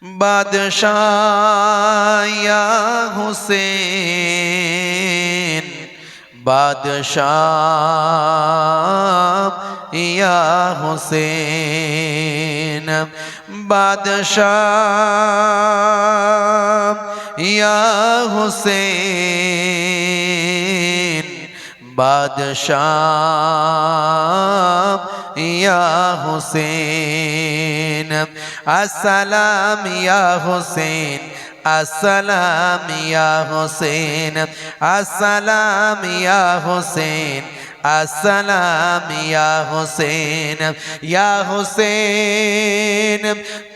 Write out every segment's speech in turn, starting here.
बादशाह या हुसैन, बादशाह या हुसैन, बादशाह या हुसैन, बादशाह या हुसैन। अस्सलाम या हुसैन, अस्सलाम या हुसैन, अस्सलाम या हुसैन, अस्सलाम या हुसैन। या हुसैन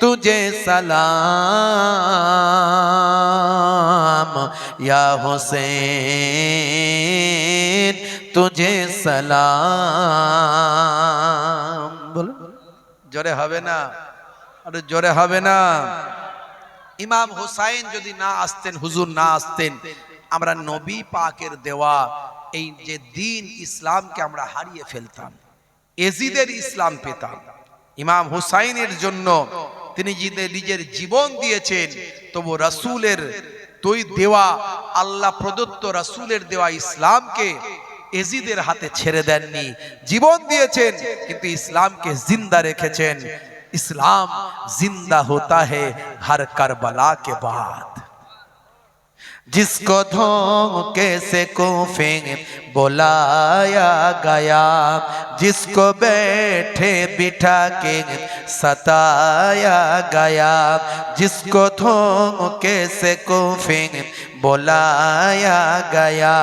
तुझे सलाम, या हुसैन तुझे सलाम। बोलो जोरे हबे ना, अरे जोरे हबे ना। ইমাম হুসাইন যদি না আসতেন, হুজুর না আসতেন, আমরা নবী পাকের দেওয়া এই যে দিন ইসলামকে আমরা হারিয়ে ফেলতাম, এজিদের ইসলাম পেতাম। ইমাম হুসাইনের জন্য তিনি নিজের জীবন দিয়েছেন, তবু রাসূলের দেওয়া, আল্লাহ প্রদত্ত রাসূলের দেওয়া ইসলামকে এজিদের হাতে ছেড়ে দেননি, জীবন দিয়েছেন কিন্তু ইসলামকে জিন্দা রেখেছেন। इस्लाम जिंदा होता है हर करबला के बाद। जिसको धोखे से कूफे बुलाया गया, जिसको बैठे बिठा के सताया गया, जिसको धोखे से कूफे बुलाया गया,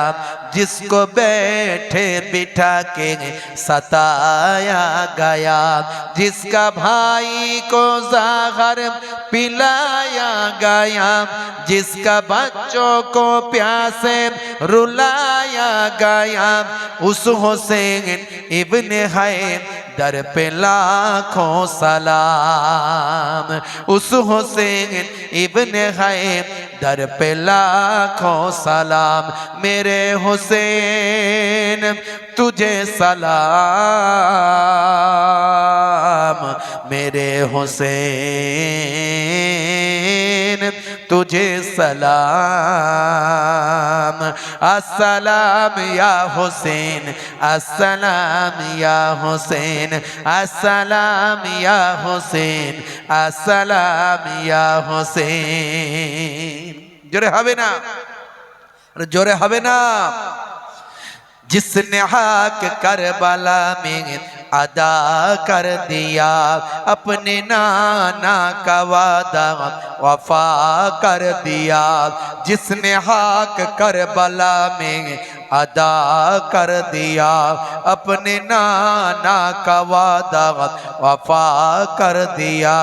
जिसको बैठे बिठा के सताया गया, जिसका भाई को ज़हर पिलाया गया, जिसका बच्चों को प्यासे रुलाया गया, उस हुसैन इब्ने हैदर पे लाखों सलाम, उस हुसैन इब्ने हैदर पे लाखों सलाम। मेरे हुसैन तुझे सलाम, मेरे हुसैन तुझे सलाम। अस्सलाम या हुसैन, अस्सलाम या हुसैन, अस्सलाम या हुसैन, अस्सलाम या हुसैन। जोरे हबे ना, जोरे हबे ना। जिसने हक करबला में अदा कर दिया, अपने नाना का वादा वफा कर दिया, जिसने हक करबला में अदा कर दिया, अपने नाना का वादा वफा कर दिया,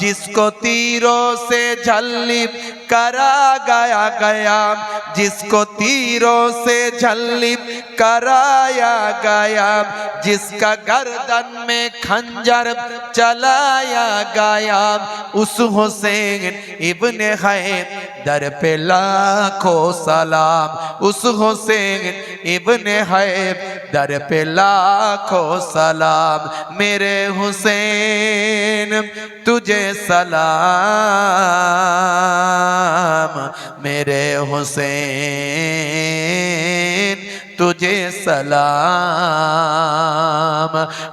जिसको तीरों से झल्ली करा गया गया, जिसको तीरों से झल्ली कराया गया, जिसका गर्दन में खंजर चलाया गया, उस हुसैन इब्ने हैदर पे लाखों सलाम, उस हुसैन इब्ने हैदर पे लाखों सलाम। मेरे हुसैन तुझे सलाम, मेरे हुसैन तुझे सलाम।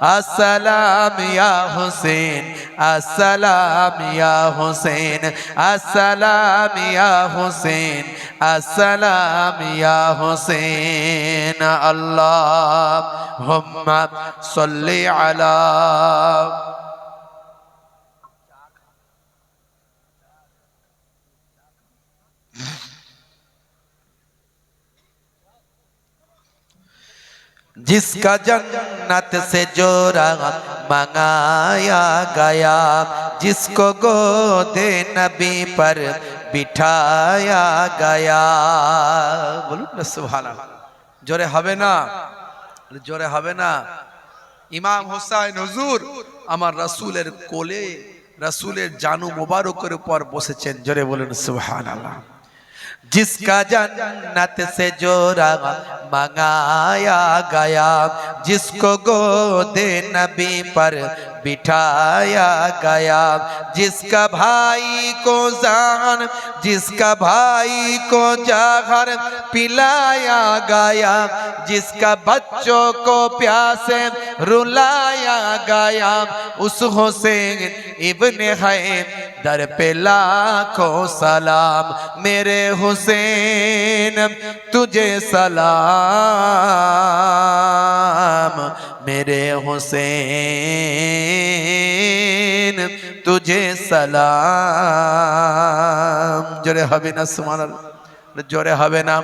अस्सलाम या हुसैन, अस्सलाम या हुसैन, अस्सलाम या हुसैन, अस्सलाम या हुसैन। अल्लाहुम्मा सल्ली अला। जिसका जन्नत से जोरा मंगाया गया, जिसको गोदे नबी पर बिठाया गया। बोलूं ना सुभान अल्लाह। जोरे हबे ना, जोरे हबे ना। इमाम हुसैन हुजूर আমার রাসূলের কোলে, রাসূলের জানু মোবারকের উপর বসেছেন। জোরে বলুন সুবহানাল্লাহ। जिसका जन्नत से जोरा मंगाया गया, जिसको गोदे नबी पर बिठाया गया। जिसका भाई को जान, जिसका भाई को जहर पिलाया गया, जिसका बच्चों को प्यासे रुलाया गया, उस हुसैन इब्ने हैदर पे लाखों सलाम। मेरे हुसैन तुझे सलाम, मेरे हुसैन तुझे सलाम। जोरे हबे ना सुभान अल्लाह, जोरे हबे ना।